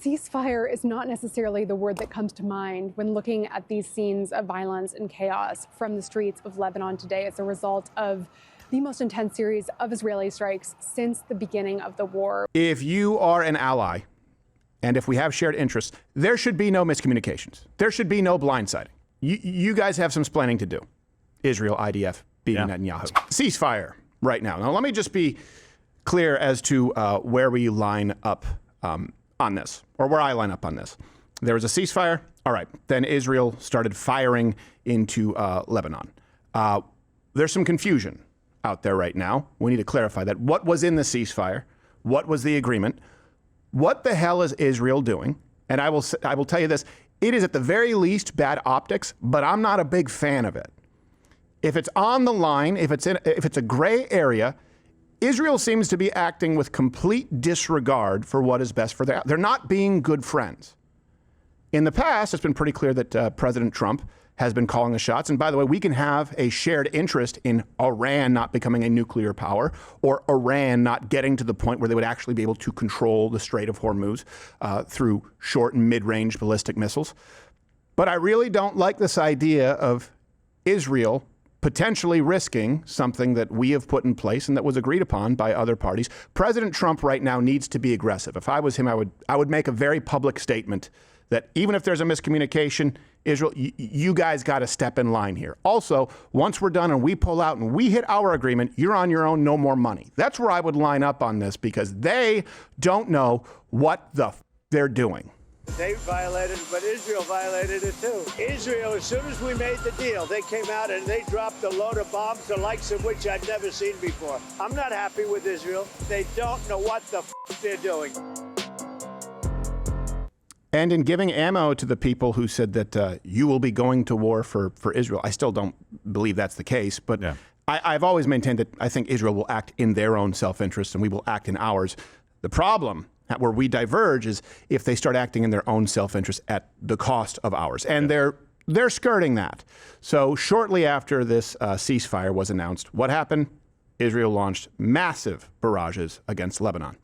Ceasefire is not necessarily the word that comes to mind when looking at these scenes of violence and chaos from the streets of Lebanon today as a result of the most intense series of Israeli strikes since the beginning of the war. If you are an ally, and if we have shared interests, there should be no miscommunications. There should be no blindsiding. You guys have some splaining to do. Israel, IDF, beating Netanyahu. Ceasefire right now. Now, let me just be clear as to where we line up on this, or where I line up on this. There was a ceasefire. All right. Then Israel started firing into Lebanon. There's some confusion out there right now. We need to clarify that. What was in the ceasefire? What was the agreement? What the hell is Israel doing? And I will tell you this. It is at the very least bad optics, but I'm not a big fan of it. If it's on the line, if it's a gray area, Israel seems to be acting with complete disregard for what is best for them. They're not being good friends. In the past, it's been pretty clear that President Trump has been calling the shots. And by the way, we can have a shared interest in Iran not becoming a nuclear power, or Iran not getting to the point where they would actually be able to control the Strait of Hormuz through short and mid-range ballistic missiles. But I really don't like this idea of Israel potentially risking something that we have put in place and that was agreed upon by other parties. President Trump right now needs to be aggressive. If I was him, I would make a very public statement that even if there's a miscommunication, Israel, you guys got to step in line here. Also, once we're done and we pull out and we hit our agreement, you're on your own, no more money. That's where I would line up on this, because they don't know what the they're doing. They violated, but Israel violated it too. Israel, as soon as we made the deal, they came out and they dropped a load of bombs, the likes of which I'd never seen before. I'm not happy with Israel. They don't know what the they're doing. And in giving ammo to the people who said that you will be going to war for Israel, I still don't believe that's the case. But yeah. I've always maintained that I think Israel will act in their own self-interest and we will act in ours. The problem where we diverge is if they start acting in their own self-interest at the cost of ours. And they're skirting that. So shortly after this ceasefire was announced, what happened? Israel launched massive barrages against Lebanon.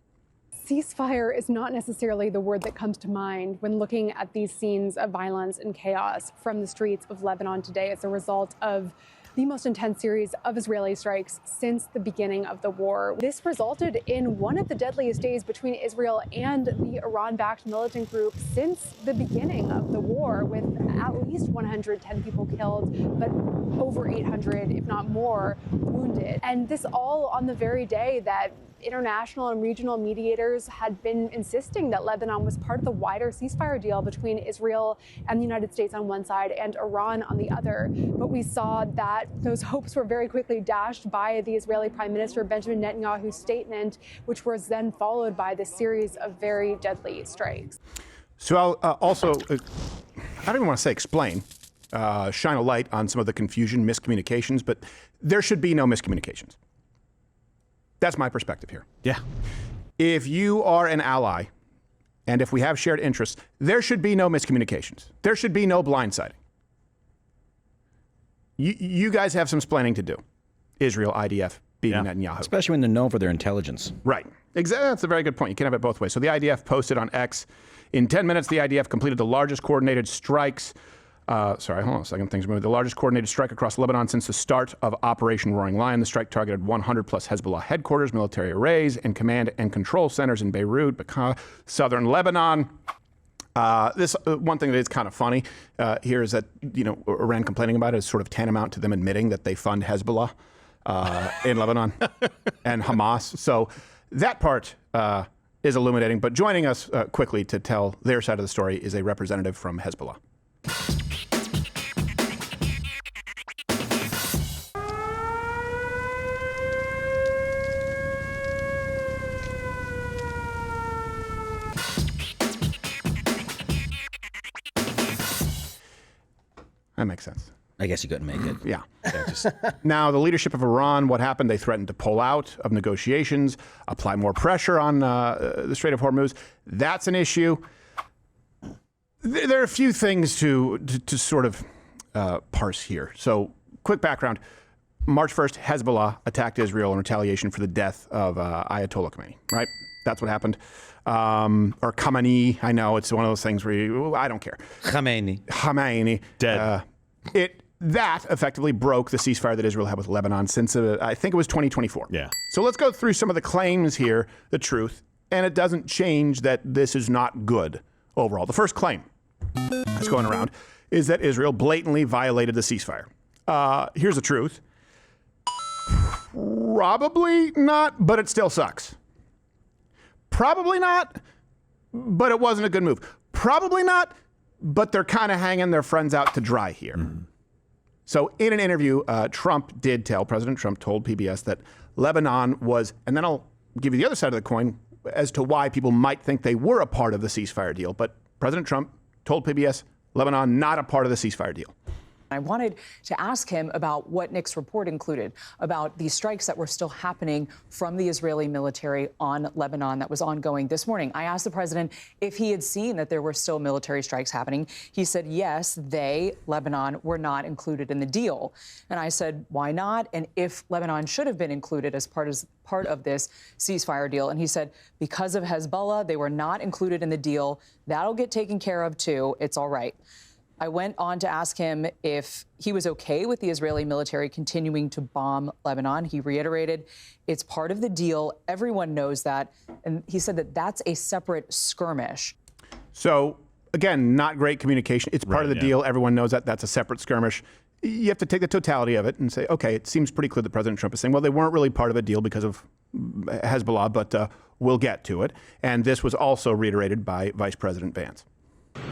Ceasefire is not necessarily the word that comes to mind when looking at these scenes of violence and chaos from the streets of Lebanon today as a result of the most intense series of Israeli strikes since the beginning of the war. This resulted in one of the deadliest days between Israel and the Iran-backed militant group since the beginning of the war, with at least 110 people killed, but over 800, if not more, wounded. And this all on the very day that international and regional mediators had been insisting that Lebanon was part of the wider ceasefire deal between Israel and the United States on one side and Iran on the other. But we saw that those hopes were very quickly dashed by the Israeli Prime Minister Benjamin Netanyahu's statement, which was then followed by this series of very deadly strikes. So I'll also, I don't even want to say explain, shine a light on some of the confusion, miscommunications, but there should be no miscommunications. That's my perspective here. Yeah. If you are an ally, and if we have shared interests, there should be no miscommunications. There should be no blindsiding. You guys have some splaining to do. Israel, IDF, beating Netanyahu. Especially when they're known for their intelligence. Right. Exactly. That's a very good point. You can have it both ways. So the IDF posted on X, in 10 minutes, the IDF completed the largest coordinated strikes. Sorry, hold on a second. Things are moving. The largest coordinated strike across Lebanon since the start of Operation Roaring Lion. The strike targeted 100 plus Hezbollah headquarters, military arrays, and command and control centers in Beirut, Beqaa, southern Lebanon. This one thing that is kind of funny here is that, you know, Iran complaining about it is sort of tantamount to them admitting that they fund Hezbollah in Lebanon and Hamas. So that part is illuminating. But joining us quickly to tell their side of the story is a representative from Hezbollah. That makes sense. I guess you couldn't make it. Yeah. Now, the leadership of Iran, what happened? They threatened to pull out of negotiations, apply more pressure on the Strait of Hormuz. That's an issue. There are a few things to sort of parse here. So, quick background. March 1st, Hezbollah attacked Israel in retaliation for the death of Ayatollah Khomeini, right? That's what happened. or Khamenei. I know it's one of those things where I don't care. Khamenei. Dead. That effectively broke the ceasefire that Israel had with Lebanon since, I think it was 2024. Yeah. So let's go through some of the claims here, the truth, and it doesn't change that this is not good overall. The first claim that's going around is that Israel blatantly violated the ceasefire. Here's the truth. Probably not, but it still sucks. Probably not, but it wasn't a good move. Probably not, but they're kind of hanging their friends out to dry here. Mm-hmm. So in an interview, President Trump told PBS that Lebanon was, and then I'll give you the other side of the coin as to why people might think they were a part of the ceasefire deal. But President Trump told PBS, Lebanon not a part of the ceasefire deal. I wanted to ask him about what Nick's report included, about the strikes that were still happening from the Israeli military on Lebanon that was ongoing this morning. I asked the president if he had seen that there were still military strikes happening. He said, yes, Lebanon, were not included in the deal. And I said, why not? And if Lebanon should have been included as part of this ceasefire deal. And he said, because of Hezbollah, they were not included in the deal. That'll get taken care of, too. It's all right. I went on to ask him if he was okay with the Israeli military continuing to bomb Lebanon. He reiterated, it's part of the deal. Everyone knows that. And he said that that's a separate skirmish. So, again, not great communication. It's part of the deal. Everyone knows that. That's a separate skirmish. You have to take the totality of it and say, okay, it seems pretty clear that President Trump is saying, well, they weren't really part of a deal because of Hezbollah, but we'll get to it. And this was also reiterated by Vice President Vance.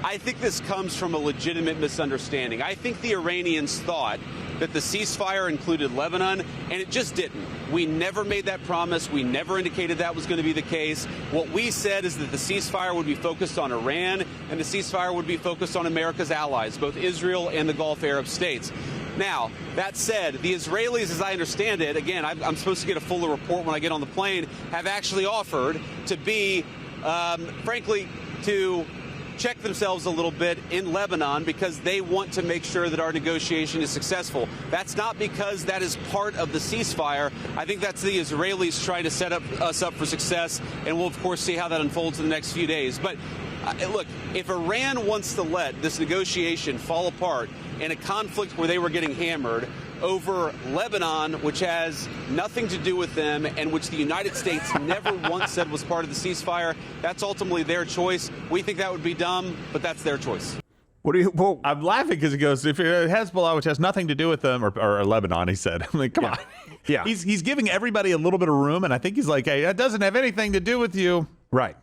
I think this comes from a legitimate misunderstanding. I think the Iranians thought that the ceasefire included Lebanon, and it just didn't. We never made that promise. We never indicated that was going to be the case. What we said is that the ceasefire would be focused on Iran, and the ceasefire would be focused on America's allies, both Israel and the Gulf Arab states. Now, that said, the Israelis, as I understand it, again, I'm supposed to get a fuller report when I get on the plane, have actually offered to be, frankly, to check themselves a little bit in Lebanon because they want to make sure that our negotiation is successful. That's not because that is part of the ceasefire. I think that's the Israelis trying to set us up for success, and we'll, of course, see how that unfolds in the next few days. But look, if Iran wants to let this negotiation fall apart in a conflict where they were getting hammered over Lebanon, which has nothing to do with them and which the United States never once said was part of the ceasefire, that's ultimately their choice. We think that would be dumb, but that's their choice. Well, I'm laughing because he goes, if Hezbollah, which has nothing to do with them, or Lebanon, he said. I'm like, come on. Yeah. He's giving everybody a little bit of room, and I think he's like, hey, that doesn't have anything to do with you. Right.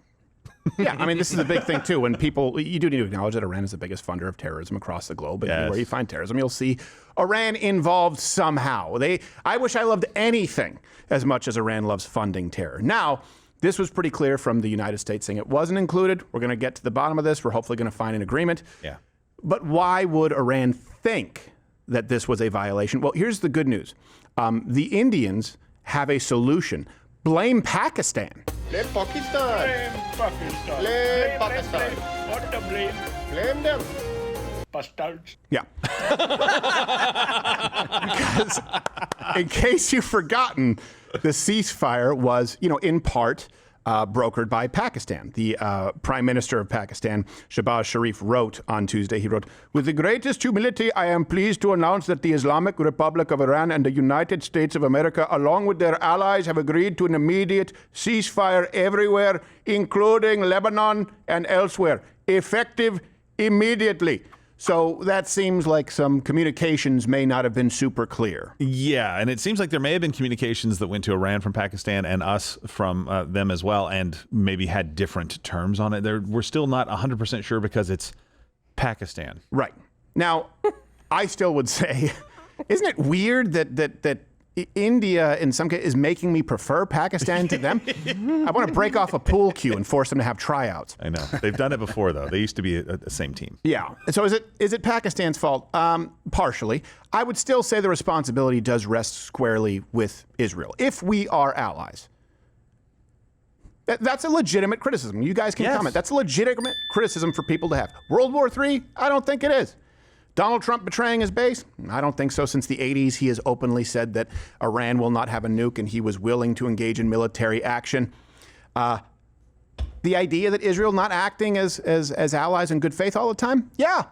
Yeah, I mean, this is a big thing, too. When people, you do need to acknowledge that Iran is the biggest funder of terrorism across the globe. And where you find terrorism, you'll see Iran involved somehow. I wish I loved anything as much as Iran loves funding terror. Now, this was pretty clear from the United States saying it wasn't included. We're going to get to the bottom of this. We're hopefully going to find an agreement. Yeah. But why would Iran think that this was a violation? Well, here's the good news. The Indians have a solution. Blame Pakistan. Blame Pakistan. Blame Pakistan. Blame Pakistan. What to blame? Blame them. Bastards. Yeah. Because in case you've forgotten, the ceasefire was, in part brokered by Pakistan. The Prime Minister of Pakistan, Shehbaz Sharif, wrote on Tuesday, he wrote, "With the greatest humility, I am pleased to announce that the Islamic Republic of Iran and the United States of America, along with their allies, have agreed to an immediate ceasefire everywhere, including Lebanon and elsewhere, effective immediately." So that seems like some communications may not have been super clear. Yeah, and it seems like there may have been communications that went to Iran from Pakistan and us from them as well, and maybe had different terms on it. We're still not 100% sure because it's Pakistan. Right. Now, I still would say, isn't it weird that India, in some cases, is making me prefer Pakistan to them? I want to break off a pool cue and force them to have tryouts. I know. They've done it before, though. They used to be the same team. Yeah. So is it Pakistan's fault? Partially. I would still say the responsibility does rest squarely with Israel. If we are allies. That's a legitimate criticism. You guys can comment. That's a legitimate criticism for people to have. World War III? I don't think it is. Donald Trump betraying his base? I don't think so. Since the 80s, he has openly said that Iran will not have a nuke and he was willing to engage in military action. the idea that Israel not acting as allies in good faith all the time? Yeah.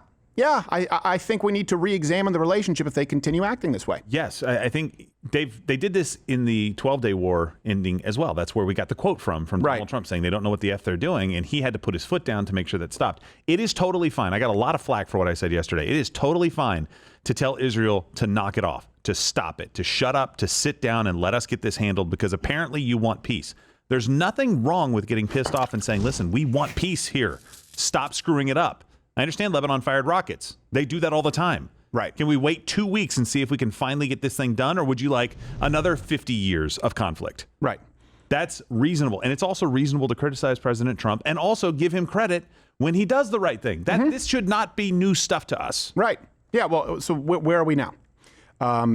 I think we need to re-examine the relationship if they continue acting this way. Yes, I think they did this in the 12-day war ending as well. That's where we got the quote from Donald Trump saying they don't know what the F they're doing, and he had to put his foot down to make sure that stopped. It is totally fine. I got a lot of flack for what I said yesterday. It is totally fine to tell Israel to knock it off, to stop it, to shut up, to sit down and let us get this handled, because apparently you want peace. There's nothing wrong with getting pissed off and saying, listen, we want peace here. Stop screwing it up. I understand Lebanon fired rockets. They do that all the time. Right. Can we wait 2 weeks and see if we can finally get this thing done, or would you like another 50 years of conflict? Right. That's reasonable. And it's also reasonable to criticize President Trump and also give him credit when he does the right thing. This should not be new stuff to us. Right. Yeah, well, so where are we now?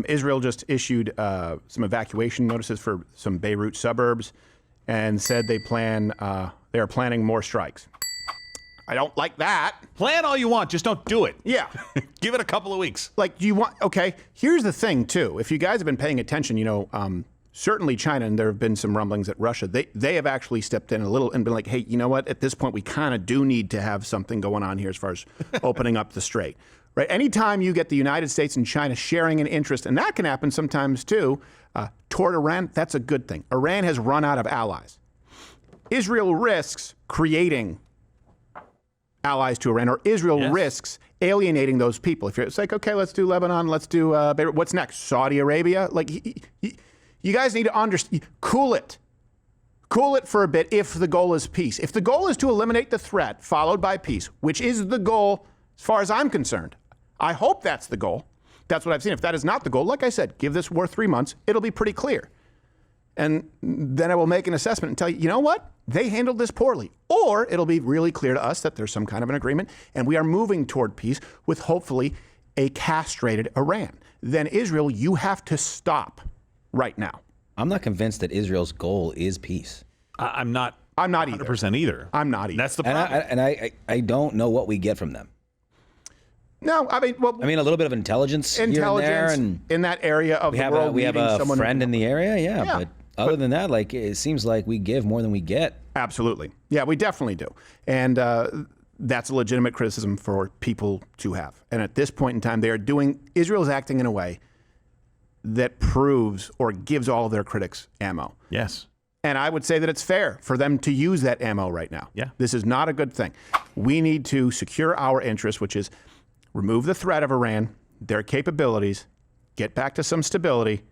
Israel just issued some evacuation notices for some Beirut suburbs and said they are planning more strikes. I don't like that. Plan all you want, just don't do it. Yeah. Give it a couple of weeks. Like, okay, here's the thing, too. If you guys have been paying attention, certainly China, and there have been some rumblings at Russia, they have actually stepped in a little and been like, hey, you know what? At this point, we kind of do need to have something going on here as far as opening up the strait. Right? Anytime you get the United States and China sharing an interest, and that can happen sometimes, too, toward Iran, that's a good thing. Iran has run out of allies. Israel risks creating allies to Iran, or Israel risks alienating those people. If it's like, okay, let's do Lebanon, let's do Beirut. What's next? Saudi Arabia? Like, you guys need to understand. Cool it for a bit if the goal is peace. If the goal is to eliminate the threat followed by peace, which is the goal as far as I'm concerned, I hope that's the goal. That's what I've seen. If that is not the goal, like I said, give this war 3 months. It'll be pretty clear. And then I will make an assessment and tell you, you know what? They handled this poorly. Or it'll be really clear to us that there's some kind of an agreement and we are moving toward peace with hopefully a castrated Iran. Then Israel, you have to stop right now. I'm not convinced that Israel's goal is peace. I'm not 100% either. I'm not either. That's the problem. And I don't know what we get from them. No, I mean, a little bit of intelligence here and there, and in that area of the world. We have a friend in the area, but other than that, like, it seems like we give more than we get. Absolutely. Yeah, we definitely do. And that's a legitimate criticism for people to have. And at this point in time, Israel is acting in a way that proves or gives all of their critics ammo. Yes. And I would say that it's fair for them to use that ammo right now. Yeah. This is not a good thing. We need to secure our interests, which is remove the threat of Iran, their capabilities, get back to some stability,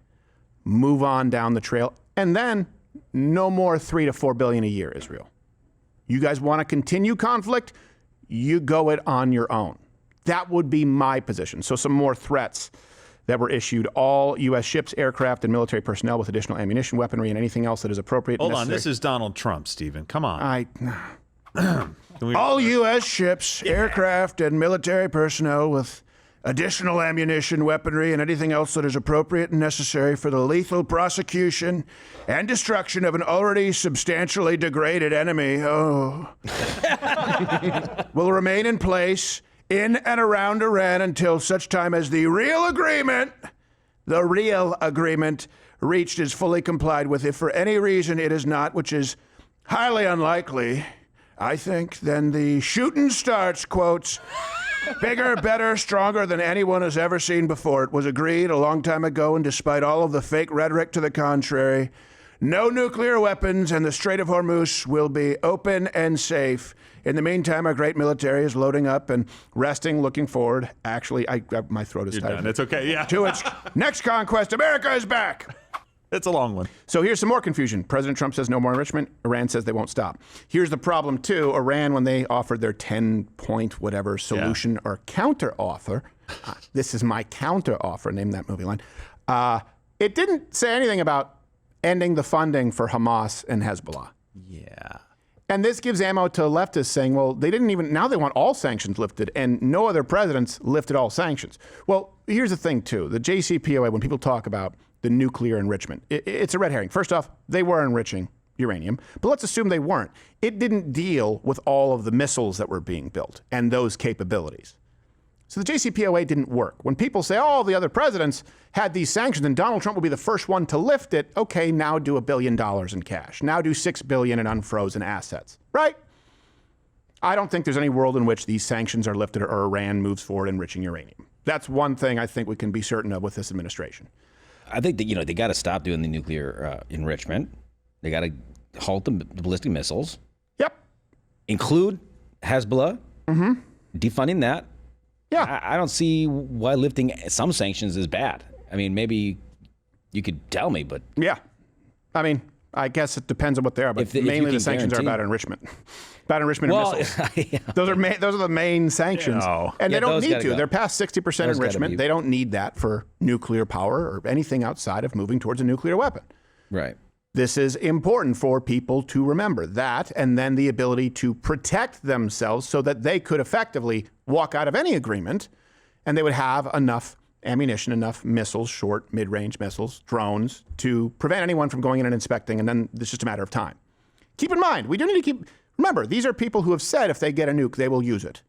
move on down the trail, and then no more $3 to $4 billion a year, Israel. You guys want to continue conflict? You go it on your own. That would be my position. So some more threats that were issued. All U.S. ships, aircraft, and military personnel with additional ammunition, weaponry, and anything else that is appropriate. Hold on, this is Donald Trump, Stephen. Come on. All U.S. ships, aircraft, and military personnel with additional ammunition, weaponry, and anything else that is appropriate and necessary for the lethal prosecution and destruction of an already substantially degraded enemy, will remain in place in and around Iran until such time as the real agreement reached is fully complied with. If for any reason it is not, which is highly unlikely, I think, then the shooting starts, quotes, bigger, better, stronger than anyone has ever seen before. It was agreed a long time ago, and despite all of the fake rhetoric to the contrary, no nuclear weapons, and the Strait of Hormuz will be open and safe. In the meantime, our great military is loading up and resting, looking forward. Actually, my throat is tired. It's okay, yeah. To its next conquest, America is back. It's a long one. So here's some more confusion. President Trump says no more enrichment. Iran says they won't stop. Here's the problem, too. Iran, when they offered their 10-point whatever solution or counter offer, this is my counter offer, name that movie line, it didn't say anything about ending the funding for Hamas and Hezbollah. Yeah. And this gives ammo to leftists saying, well, they didn't even, now they want all sanctions lifted, and no other presidents lifted all sanctions. Well, here's the thing, too. The JCPOA, when people talk about the nuclear enrichment, it's a red herring. First off, they were enriching uranium, but let's assume they weren't. It didn't deal with all of the missiles that were being built and those capabilities. So the JCPOA didn't work. When people say, oh, the other presidents had these sanctions and Donald Trump will be the first one to lift it, okay, now do $1 billion in cash. Now do $6 billion in unfrozen assets, right? I don't think there's any world in which these sanctions are lifted or Iran moves forward enriching uranium. That's one thing I think we can be certain of with this administration. I think that, they got to stop doing the nuclear enrichment. They got to halt the ballistic missiles. Yep. Include Hezbollah. Mm-hmm. Defunding that. Yeah. I don't see why lifting some sanctions is bad. I mean, maybe you could tell me, but... Yeah. I mean, I guess it depends on what they are, but mainly the sanctions are about enrichment. About enrichment of missiles. Yeah. Those are the main sanctions. And they don't need to. Go. They're past 60% enrichment. They don't need that for nuclear power or anything outside of moving towards a nuclear weapon. Right. This is important for people to remember that, and then the ability to protect themselves so that they could effectively walk out of any agreement and they would have enough ammunition, enough missiles, short, mid-range missiles, drones, to prevent anyone from going in and inspecting, and then it's just a matter of time. Keep in mind, we do need to remember, these are people who have said if they get a nuke, they will use it.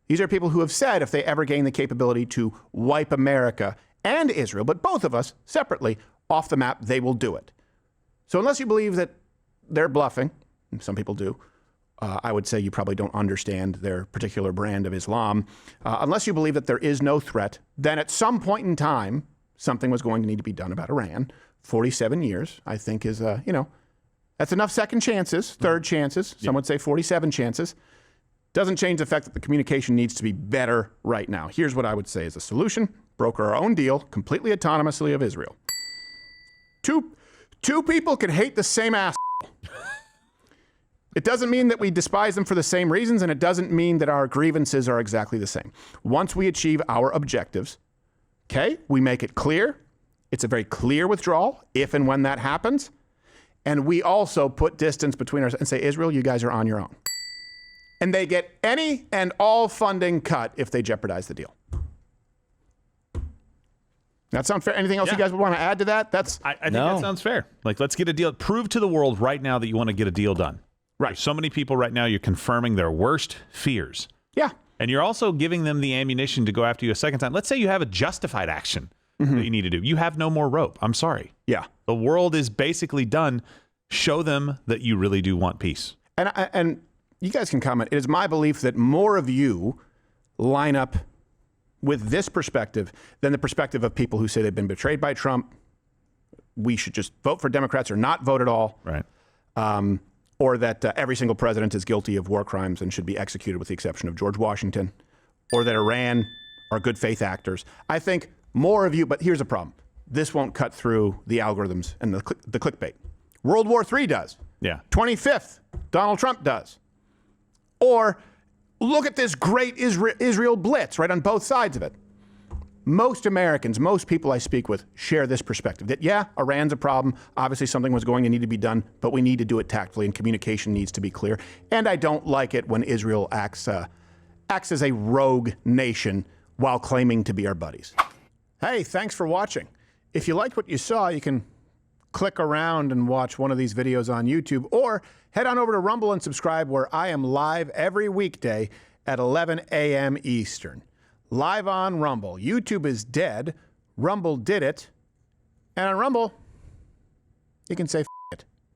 These are people who have said if they ever gain the capability to wipe America and Israel, but both of us separately, off the map, they will do it. So unless you believe that they're bluffing, and some people do, I would say you probably don't understand their particular brand of Islam. Unless you believe that there is no threat, then at some point in time, something was going to need to be done about Iran. 47 years, I think, is, that's enough second chances, third chances. Some would say 47 chances. Doesn't change the fact that the communication needs to be better right now. Here's what I would say is a solution. Broker our own deal, completely autonomously of Israel. Two people can hate the same ass. It doesn't mean that we despise them for the same reasons, and it doesn't mean that our grievances are exactly the same. Once we achieve our objectives, okay, we make it clear. It's a very clear withdrawal if and when that happens. And we also put distance between us and say, Israel, you guys are on your own. And they get any and all funding cut if they jeopardize the deal. That sound fair? Anything else you guys would want to add to that? I think that sounds fair. Like, let's get a deal. Prove to the world right now that you want to get a deal done. Right. There's so many people right now, you're confirming their worst fears. Yeah. And you're also giving them the ammunition to go after you a second time. Let's say you have a justified action that you need to do. You have no more rope. I'm sorry. Yeah. The world is basically done. Show them that you really do want peace. And you guys can comment. It is my belief that more of you line up with this perspective than the perspective of people who say they've been betrayed by Trump. We should just vote for Democrats or not vote at all. Right. Or that every single president is guilty of war crimes and should be executed with the exception of George Washington. Or that Iran are good faith actors. I think more of you, but here's the problem. This won't cut through the algorithms and the clickbait. World War III does. Yeah. 25th, Donald Trump does. Or look at this great Israel blitz right on both sides of it. Most Americans, most people I speak with share this perspective that, yeah, Iran's a problem. Obviously, something was going to need to be done, but we need to do it tactfully and communication needs to be clear. And I don't like it when Israel acts as a rogue nation while claiming to be our buddies. Hey, thanks for watching. If you liked what you saw, you can click around and watch one of these videos on YouTube, or head on over to Rumble and subscribe, where I am live every weekday at 11 a.m. Eastern. Live on Rumble. YouTube is dead. Rumble did it. And on Rumble, you can say